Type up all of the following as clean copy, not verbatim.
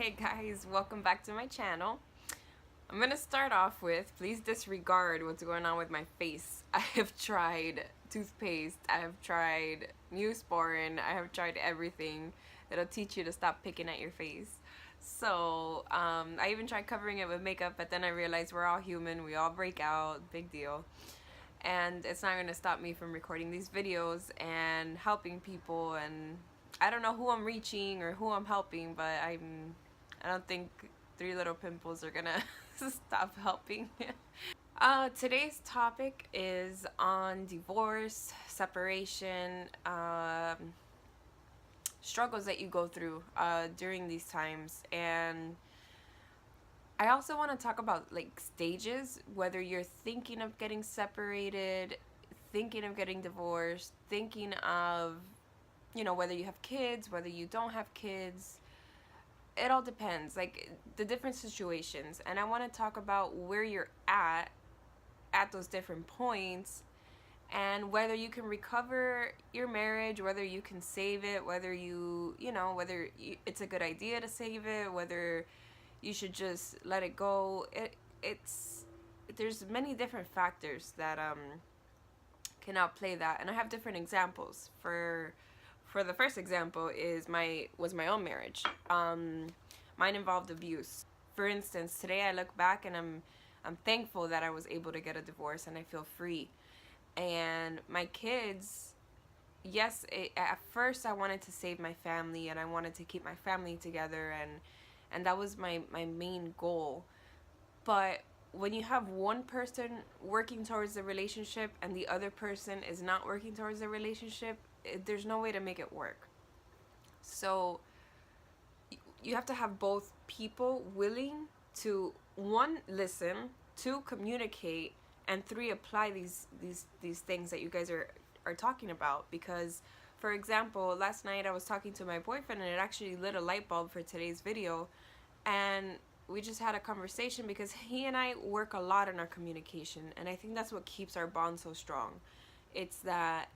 Hey guys, welcome back to my channel. I'm gonna start off with, please disregard what's going on with my face. I have tried toothpaste, I have tried Neosporin, I have tried everything that'll teach you to stop picking at your face. So I even tried covering it with makeup, but then I realized we're all human, we all break out, big deal. And it's not gonna stop me from recording these videos and helping people. And I don't know who I'm reaching or who I'm helping, but I don't think three little pimples are gonna stop helping. Today's topic is on divorce, separation, struggles that you go through during these times. And I also want to talk about like stages, whether you're thinking of getting separated, thinking of getting divorced, thinking of, whether you have kids, whether you don't have kids. It all depends, like the different situations. And I want to talk about where you're at those different points, and whether you can recover your marriage, whether you can save it, whether it's a good idea to save it, whether you should just let it go. There's many different factors that can outplay that, and I have different examples. For the first example was my own marriage. Mine involved abuse. For instance, today I look back and I'm thankful that I was able to get a divorce and I feel free. And my kids, yes, at first I wanted to save my family and I wanted to keep my family together, and that was my main goal. But when you have one person working towards the relationship and the other person is not working towards the relationship, there's no way to make it work. So you have to have both people willing to, one, listen, two, communicate, and three, apply these things that you guys are talking about. Because, for example, last night I was talking to my boyfriend and it actually lit a light bulb for today's video. And we just had a conversation because he and I work a lot on our communication, and I think that's what keeps our bond so strong. It's that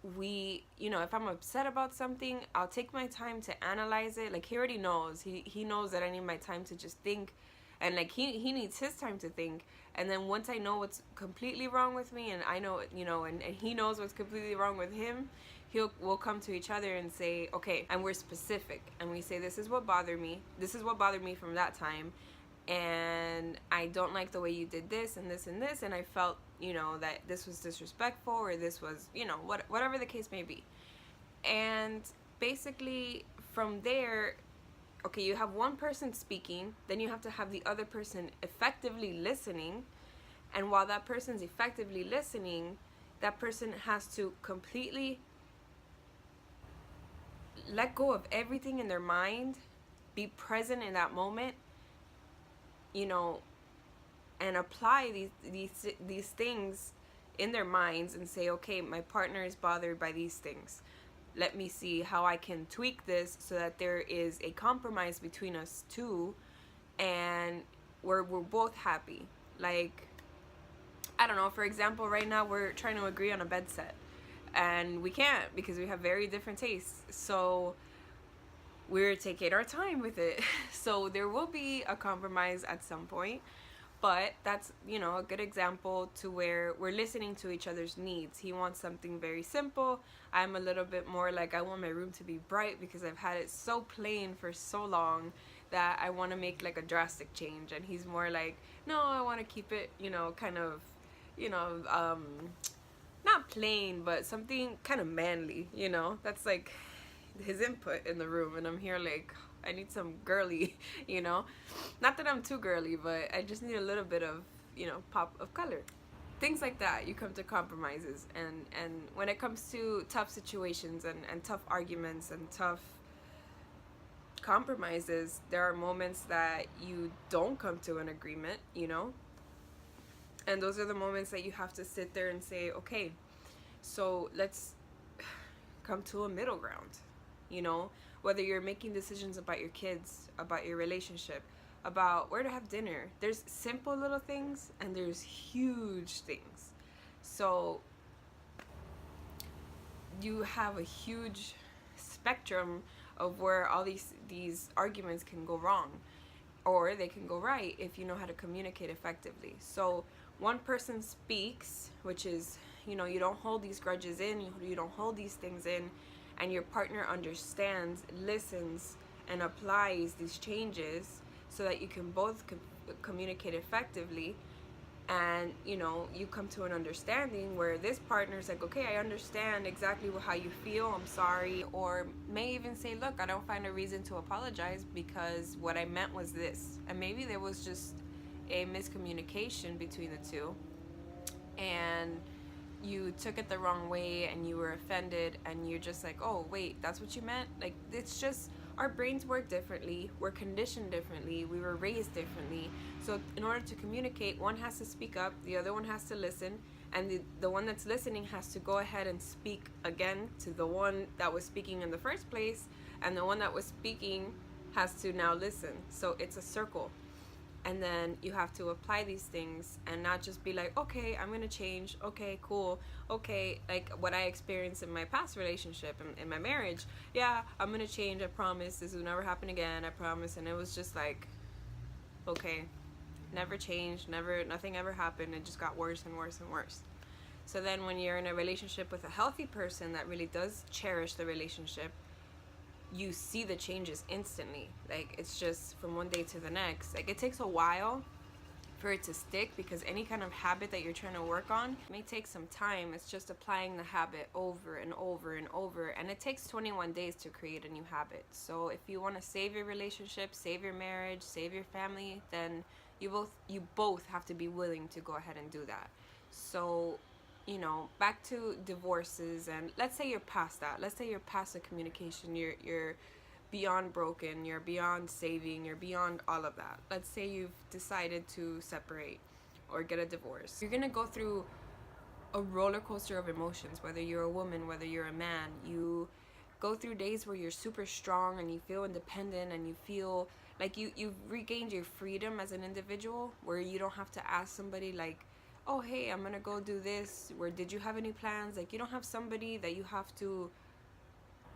if I'm upset about something, I'll take my time to analyze it. Like, he already knows. He knows that I need my time to just think, and like he needs his time to think. And then once I know what's completely wrong with me, and I know, and he knows what's completely wrong with him, we'll come to each other and say, okay, and we're specific, and we say, this is what bothered me from that time, and I don't like the way you did this and this and this, and I felt, that this was disrespectful, or this was, whatever the case may be. And basically from there, okay, you have one person speaking, then you have to have the other person effectively listening, and while that person's effectively listening, that person has to completely let go of everything in their mind, be present in that moment, and apply these things in their minds and say, okay, my partner is bothered by these things. Let me see how I can tweak this so that there is a compromise between us two, and we're both happy. Like, I don't know, for example, right now we're trying to agree on a bed set, and we can't because we have very different tastes. So we're taking our time with it. So there will be a compromise at some point, but that's, a good example to where we're listening to each other's needs. He wants something very simple. I'm a little bit more like, I want my room to be bright because I've had it so plain for so long that I want to make like a drastic change. And he's more like, no, I want to keep it, kind of, not plain, but something kind of manly, that's like his input in the room. And I'm here like, I need some girly, not that I'm too girly, but I just need a little bit of, pop of color. Things like that, you come to compromises. And when it comes to tough situations and tough arguments and tough compromises, there are moments that you don't come to an agreement, and those are the moments that you have to sit there and say, okay, so let's come to a middle ground. Whether you're making decisions about your kids, about your relationship, about where to have dinner. There's simple little things and there's huge things. So you have a huge spectrum of where all these arguments can go wrong, or they can go right if you know how to communicate effectively. So one person speaks, which is, you don't hold these grudges in, you don't hold these things in, and your partner understands, listens, and applies these changes so that you can both communicate effectively. And you come to an understanding where this partner's like, okay, I understand exactly how you feel, I'm sorry, or may even say, look, I don't find a reason to apologize because what I meant was this. And maybe there was just a miscommunication between the two, and you took it the wrong way and you were offended, and you're just like, oh wait, that's what you meant. Like, it's just, our brains work differently, we're conditioned differently, we were raised differently. So in order to communicate, one has to speak up, the other one has to listen, and the one that's listening has to go ahead and speak again to the one that was speaking in the first place, and the one that was speaking has to now listen. So it's a circle. And then you have to apply these things and not just be like, okay, I'm gonna change, okay, cool, okay, like what I experienced in my past relationship, in my marriage, yeah, I'm gonna change, I promise, this will never happen again, I promise. And it was just like, okay, never changed, nothing ever happened, it just got worse and worse and worse. So then when you're in a relationship with a healthy person that really does cherish the relationship, you see the changes instantly. Like, it's just from one day to the next. Like, it takes a while for it to stick, because any kind of habit that you're trying to work on may take some time. It's just applying the habit over and over and over, and it takes 21 days to create a new habit. So if you want to save your relationship, save your marriage, save your family, then you both have to be willing to go ahead and do that. So back to divorces, and let's say you're past that. Let's say you're past the communication. You're beyond broken. You're beyond saving. You're beyond all of that. Let's say you've decided to separate or get a divorce. You're gonna go through a roller coaster of emotions. Whether you're a woman, whether you're a man, you go through days where you're super strong and you feel independent and you feel like you've regained your freedom as an individual, where you don't have to ask somebody like, oh hey, I'm gonna go do this, where did you have any plans? Like, you don't have somebody that you have to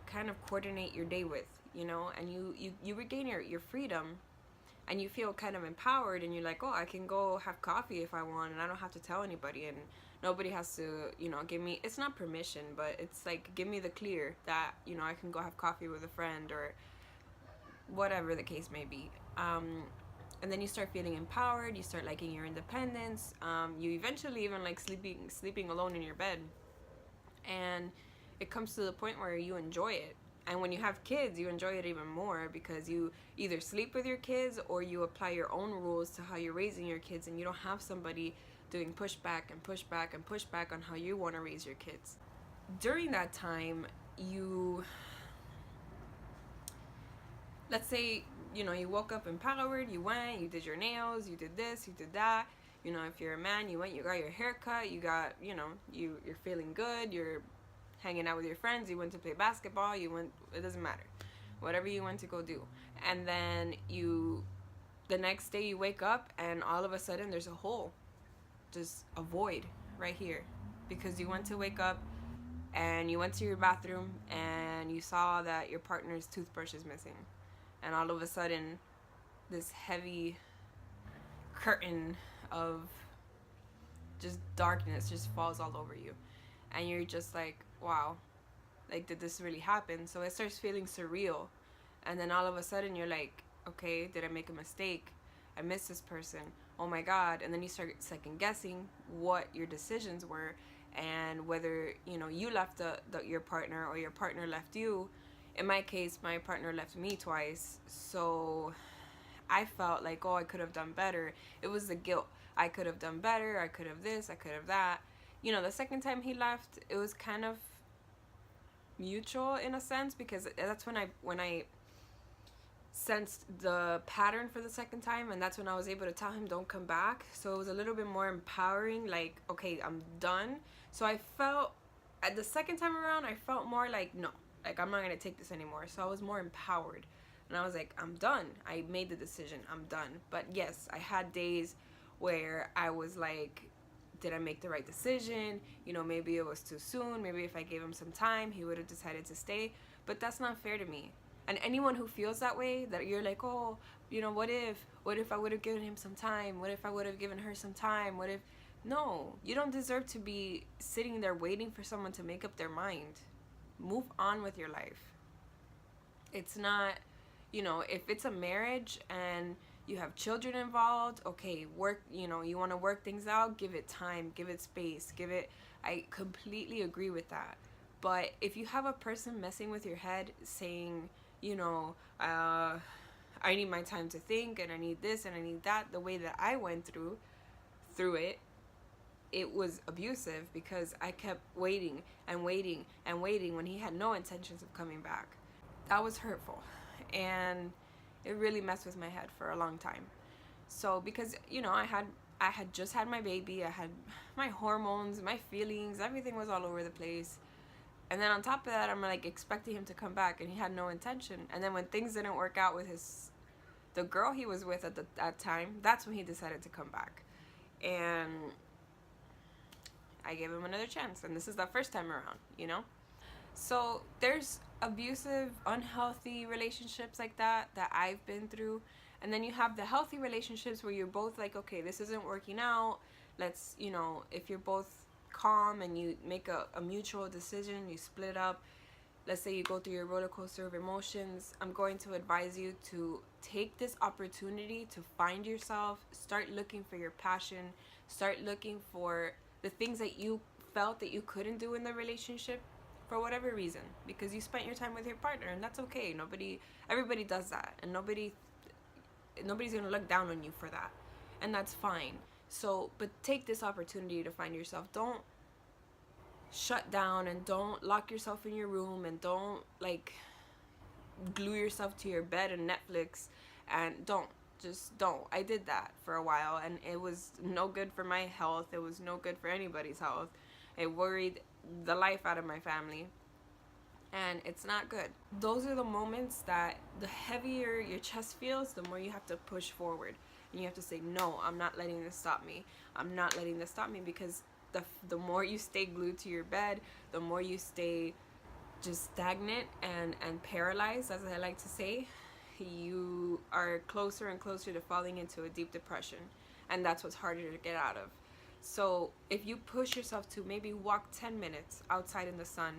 kind of coordinate your day with, and you regain your freedom, and you feel kind of empowered, and you're like, oh, I can go have coffee if I want, and I don't have to tell anybody, and nobody has to give me, it's not permission, but it's like, give me the clear that I can go have coffee with a friend, or whatever the case may be. And then you start feeling empowered, you start liking your independence, you eventually even like sleeping alone in your bed, and it comes to the point where you enjoy it. And when you have kids, you enjoy it even more, because you either sleep with your kids or you apply your own rules to how you're raising your kids, and you don't have somebody doing pushback and pushback and pushback on how you want to raise your kids. During that time, let's say you woke up empowered, you went, you did your nails, you did this, you did that. If you're a man, you went, you got your hair cut, you got, you're feeling good, you're hanging out with your friends, you went to play basketball, it doesn't matter. Whatever you went to go do. And then the next day you wake up and all of a sudden there's a hole, just a void right here. Because you went to wake up and you went to your bathroom and you saw that your partner's toothbrush is missing. And all of a sudden, this heavy curtain of just darkness just falls all over you. And you're just like, wow, like, did this really happen? So it starts feeling surreal. And then all of a sudden, you're like, okay, did I make a mistake? I missed this person. Oh my God. And then you start second guessing what your decisions were, and whether, you left your partner or your partner left you. In my case, my partner left me twice, so I felt like, oh, I could have done better. It was the guilt. I could have done better, I could have this, I could have that. The second time he left, it was kind of mutual in a sense, because that's when I sensed the pattern for the second time, and that's when I was able to tell him, don't come back. So it was a little bit more empowering, like, okay, I'm done. So I felt, at the second time around, I felt more like, no, like, I'm not going to take this anymore. So I was more empowered. And I was like, I'm done. I made the decision. I'm done. But yes, I had days where I was like did I make the right decision? You know, maybe it was too soon. Maybe if I gave him some time, he would have decided to stay. But that's not fair to me. And anyone who feels that way, that you're like, oh, you know, what if I would have given him some time? What if I would have given her some time? What if, no, you don't deserve to be sitting there waiting for someone to make up their mind. Move on with your life. It's not, you know, if it's a marriage and you have children involved, okay, work, you know, you want to work things out, give it time, give it space, I completely agree with that. But if you have a person messing with your head saying, you know, I need my time to think, and I need this and I need that, the way that I went through it, it was abusive, because I kept waiting and waiting and waiting when he had no intentions of coming back. That was hurtful, and it really messed with my head for a long time. So because, you know, I had just had my baby, I had my hormones, my feelings, everything was all over the place. And then on top of that, I'm like expecting him to come back, and he had no intention. And then when things didn't work out with the girl he was with at that time, that's when he decided to come back. And I gave him another chance, and this is the first time around, you know? So there's abusive, unhealthy relationships like that I've been through. And then you have the healthy relationships where you're both like, okay, this isn't working out. Let's, you know, if you're both calm and you make a mutual decision, you split up. Let's say you go through your roller coaster of emotions. I'm going to advise you to take this opportunity to find yourself, start looking for your passion, start looking for the things that you felt that you couldn't do in the relationship for whatever reason, because you spent your time with your partner, and that's okay. Everybody does that, and nobody's gonna look down on you for that, and that's fine. So, but take this opportunity to find yourself. Don't shut down, and don't lock yourself in your room, and don't like glue yourself to your bed and Netflix, and don't. I did that for a while, and it was no good for my health. It was no good for anybody's health. It worried the life out of my family, and it's not good. Those are the moments that the heavier your chest feels, the more you have to push forward, and you have to say, no, I'm not letting this stop me. I'm not letting this stop me, because the more you stay glued to your bed, the more you stay just stagnant and paralyzed, as I like to say, you are closer and closer to falling into a deep depression, and that's what's harder to get out of. So if you push yourself to maybe walk 10 minutes outside in the sun,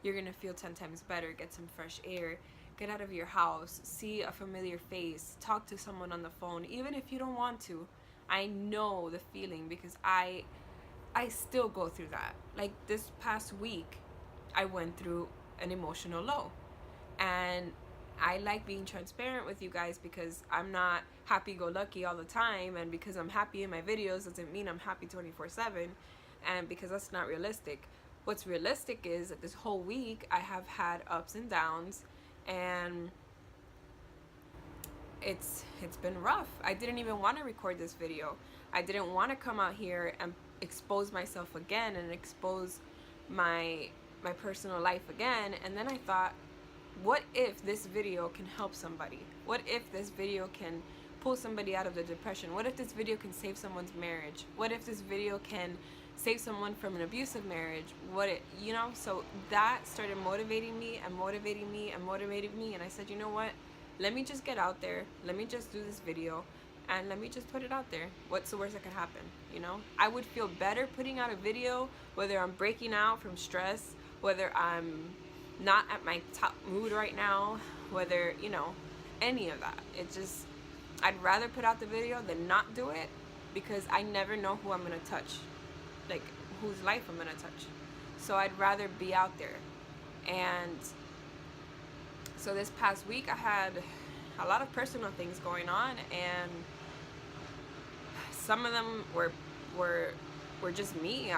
you're gonna feel 10 times better. Get some fresh air, get out of your house, see a familiar face, talk to someone on the phone, even if you don't want to. I know the feeling, because I still go through that. Like this past week, I went through an emotional low, and I like being transparent with you guys, because I'm not happy-go-lucky all the time, and because I'm happy in my videos doesn't mean I'm happy 24/7, and because that's not realistic. What's realistic is that this whole week I have had ups and downs, and it's been rough. I didn't even want to record this video. I didn't want to come out here and expose myself again and expose my personal life again. And then I thought, what if this video can help somebody? What if this video can pull somebody out of the depression? What if this video can save someone's marriage? What if this video can save someone from an abusive marriage? So that started motivating me and motivating me and motivating me. And I said, you know what? Let me just get out there. Let me just do this video, and let me just put it out there. What's the worst that could happen? You know, I would feel better putting out a video, whether I'm breaking out from stress, whether I'm not at my top mood right now, whether, you know, any of that. I'd rather put out the video than not do it, because I never know who I'm gonna touch, like whose life I'm gonna touch. So I'd rather be out there. And so this past week I had a lot of personal things going on, and some of them were just me.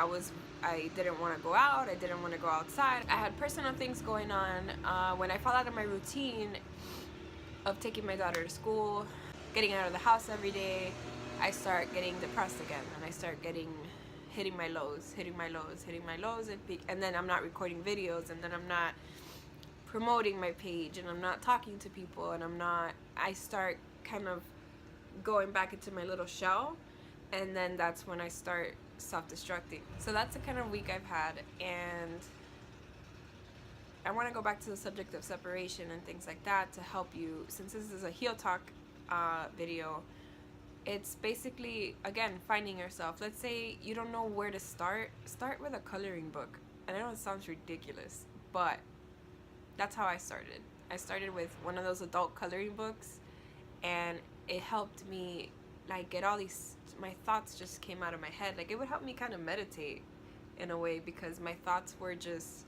I didn't want to go out. I didn't want to go outside. I had personal things going on. When I fall out of my routine of taking my daughter to school, getting out of the house every day, I start getting depressed again, and I start hitting my lows, and then I'm not recording videos, and then I'm not promoting my page, and I'm not talking to people, and I start kind of going back into my little shell, and then that's when I start self-destructing. So that's the kind of week I've had, and I want to go back to the subject of separation and things like that to help you. Since this is a Heal Talk video, it's basically, again, finding yourself. Let's say you don't know where to start with a coloring book. And I know it sounds ridiculous, but that's how I started. I started with one of those adult coloring books, and it helped me like get all these, my thoughts just came out of my head. Like, it would help me kind of meditate in a way, because my thoughts were just,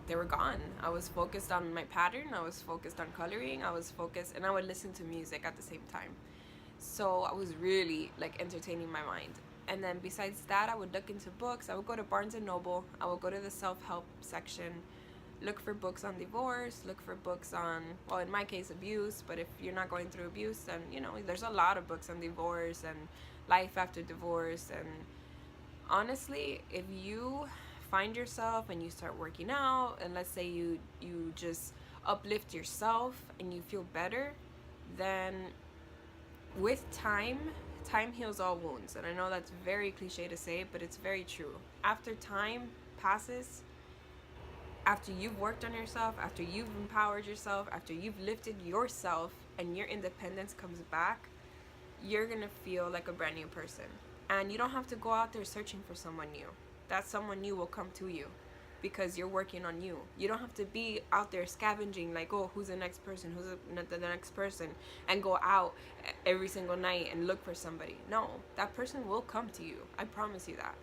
they were gone. I was focused on my pattern, I was focused on coloring, I was focused, and I would listen to music at the same time. So I was really like entertaining my mind. And then besides that, I would look into books. I would go to Barnes and Noble, I would go to the self-help section, look for books on divorce, look for books on, well, in my case, abuse. But if you're not going through abuse, then, you know, there's a lot of books on divorce and life after divorce. And honestly, if you find yourself and you start working out, and let's say you just uplift yourself and you feel better, then with time heals all wounds. And I know that's very cliche to say, but it's very true. After time passes, after you've worked on yourself, after you've empowered yourself, after you've lifted yourself and your independence comes back, you're gonna feel like a brand new person. And you don't have to go out there searching for someone new. That someone new will come to you because you're working on you. You don't have to be out there scavenging like, oh, who's the next person, who's the next person, and go out every single night and look for somebody. No, that person will come to you. I promise you that.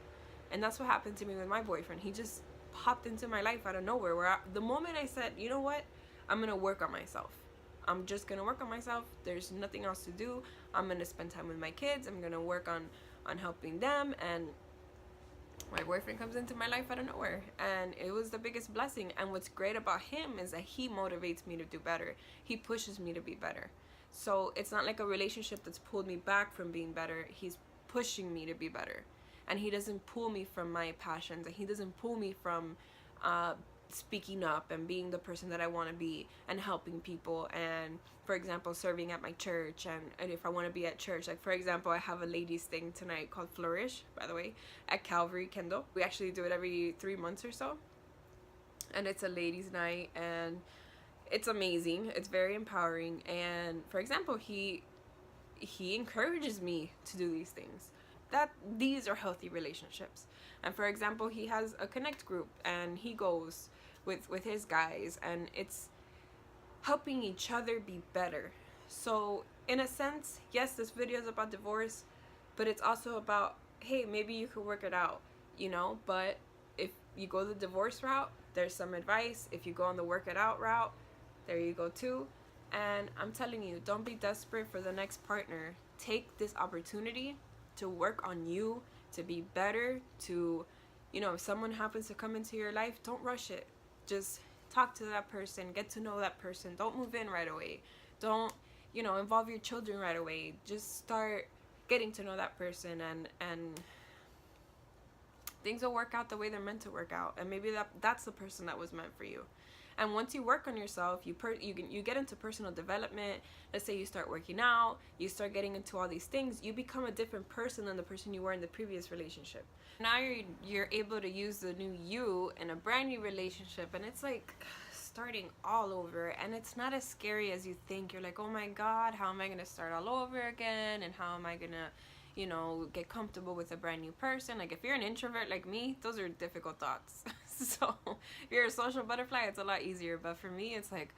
And that's what happened to me with my boyfriend. He just popped into my life out of nowhere, where the moment I said, you know what, I'm gonna work on myself. I'm just gonna work on myself. There's nothing else to do. I'm gonna spend time with my kids. I'm gonna work on helping them. And my boyfriend comes into my life out of nowhere, and it was the biggest blessing. And what's great about him is that he motivates me to do better. He pushes me to be better. So it's not like a relationship that's pulled me back from being better. He's pushing me to be better. And he doesn't pull me from my passions, and he doesn't pull me from speaking up and being the person that I want to be and helping people. And for example, serving at my church, and if I want to be at church, like for example, I have a ladies thing tonight called Flourish, by the way, at Calvary Kendall. We actually do it every 3 months or so, and it's a ladies night, and it's amazing. It's very empowering. And for example, he encourages me to do these things. That these are healthy relationships. And for example, he has a connect group, and he goes with his guys, and it's helping each other be better. So in a sense, yes, this video is about divorce, but it's also about, hey, maybe you could work it out, you know. But if you go the divorce route, there's some advice. If you go on the work it out route, there you go too. And I'm telling you, don't be desperate for the next partner. Take this opportunity to work on you, to be better, to, you know, if someone happens to come into your life, don't rush it. Just talk to that person, get to know that person. Don't move in right away. Don't, you know, involve your children right away. Just start getting to know that person, and things will work out the way they're meant to work out. And maybe that's the person that was meant for you. And once you work on yourself, you get into personal development. Let's say you start working out, you start getting into all these things, you become a different person than the person you were in the previous relationship. Now you're able to use the new you in a brand new relationship, and it's like starting all over. And it's not as scary as you think. You're like, oh my God, how am I gonna start all over again? And how am I gonna, you know, get comfortable with a brand new person? Like, if you're an introvert like me, those are difficult thoughts. So if you're a social butterfly, it's a lot easier. But for me, it's like,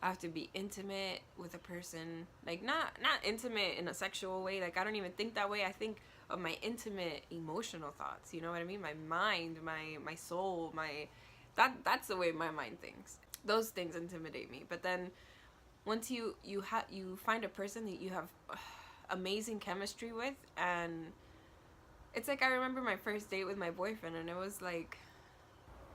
I have to be intimate with a person. Like, not intimate in a sexual way. Like, I don't even think that way. I think of my intimate emotional thoughts. You know what I mean? My mind, my soul, that's the way my mind thinks. Those things intimidate me. But then once you find a person that you have amazing chemistry with, and it's like, I remember my first date with my boyfriend, and it was like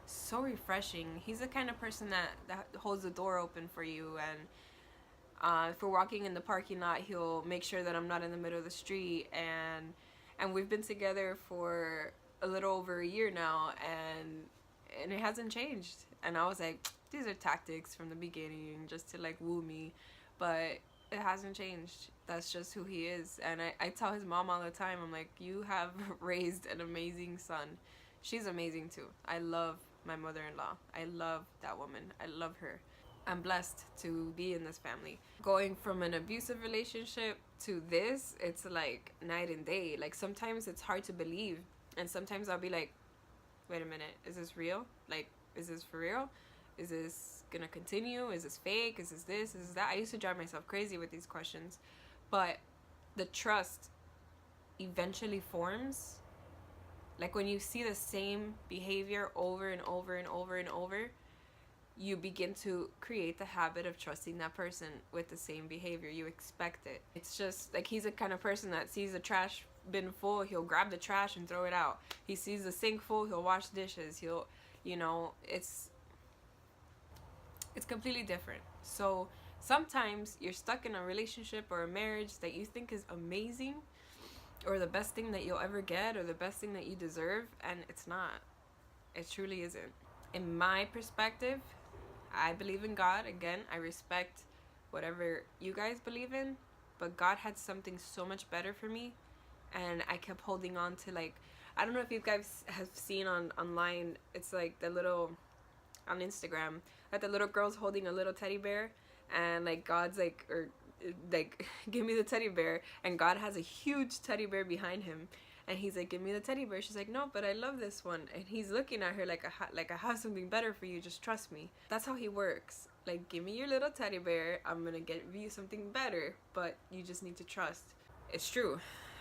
so refreshing. He's the kind of person that holds the door open for you, and if we're walking in the parking lot, he'll make sure that I'm not in the middle of the street. And we've been together for a little over a year now, and it hasn't changed. And I was like, these are tactics from the beginning just to like woo me. But It hasn't changed. That's just who he is. And I tell his mom all the time, I'm like, you have raised an amazing son. She's amazing too. I love my mother-in-law. I love that woman. I love her. I'm blessed to be in this family. Going from an abusive relationship to this, it's like night and day. Like sometimes it's hard to believe. And sometimes I'll be like, wait a minute, is this real? Like, is this for real? Is this gonna continue? Is this fake? Is this this? Is this that? I used to drive myself crazy with these questions. But the trust eventually forms. Like when you see the same behavior over and over and over and over, you begin to create the habit of trusting that person with the same behavior. You expect it. It's just like he's the kind of person that sees the trash bin full, he'll grab the trash and throw it out. He sees the sink full, he'll wash dishes. He'll, you know, it's completely different. So sometimes you're stuck in a relationship or a marriage that you think is amazing or the best thing that you'll ever get or the best thing that you deserve, and it's not. It truly isn't. In my perspective, I believe in God. Again, I respect whatever you guys believe in, but God had something so much better for me, and I kept holding on to, like, I don't know if you guys have seen online, it's like the little, on Instagram, like the little girl's holding a little teddy bear, and like God's like, or like, give me the teddy bear, and God has a huge teddy bear behind him, and he's like, give me the teddy bear. She's like, no, but I love this one. And he's looking at her like, I have something better for you, just trust me. That's how he works. Like, give me your little teddy bear, I'm gonna give you something better, but you just need to trust. It's true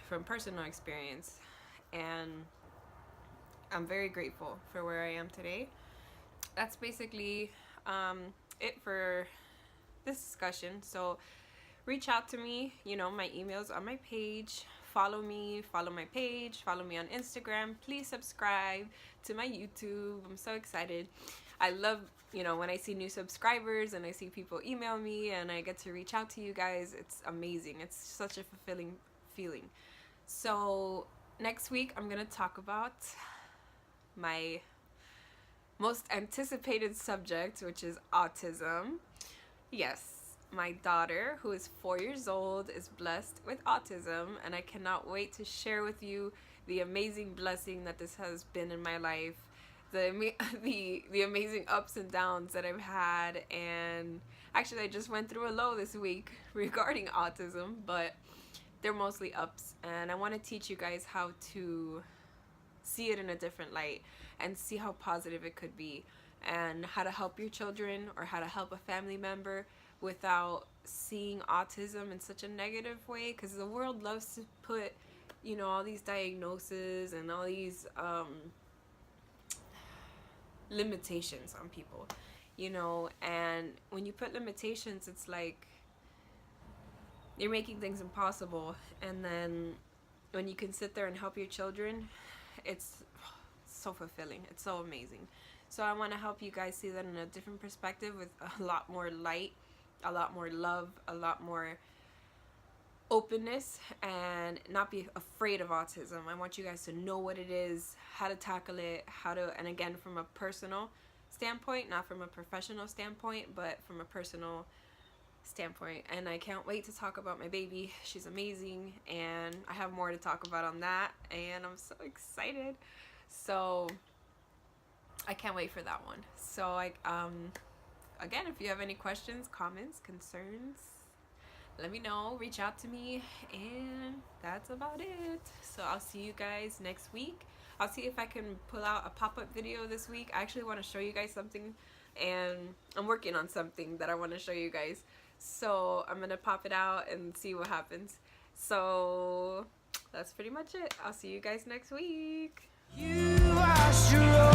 from personal experience, and I'm very grateful for where I am today. That's basically it for this discussion. So reach out to me. You know, my email's on my page. Follow me, follow my page, follow me on Instagram. Please subscribe to my YouTube. I'm so excited. I love, you know, when I see new subscribers and I see people email me and I get to reach out to you guys. It's amazing. It's such a fulfilling feeling. So next week I'm going to talk about my most anticipated subject, which is autism. Yes, my daughter, who is 4 years old, is blessed with autism, and I cannot wait to share with you the amazing blessing that this has been in my life, the amazing ups and downs that I've had. And actually I just went through a low this week regarding autism, but they're mostly ups, and I want to teach you guys how to see it in a different light and see how positive it could be, and how to help your children or how to help a family member without seeing autism in such a negative way, because the world loves to put, you know, all these diagnoses and all these limitations on people, you know. And when you put limitations, it's like you're making things impossible. And then when you can sit there and help your children, it's so fulfilling. It's so amazing. So I want to help you guys see that in a different perspective, with a lot more light, a lot more love, a lot more openness, and not be afraid of autism. I want you guys to know what it is, how to tackle it, and again, from a personal standpoint, not from a professional standpoint, but from a personal standpoint. And I can't wait to talk about my baby. She's amazing, and I have more to talk about on that, and I'm so excited. So I can't wait for that one. So again, if you have any questions, comments, concerns, let me know. Reach out to me, and that's about it. So I'll see you guys next week. I'll see if I can pull out a pop-up video this week. I actually want to show you guys something, and I'm working on something that I want to show you guys. So I'm gonna pop it out and see what happens. So that's pretty much it. I'll see you guys next week. You are strong.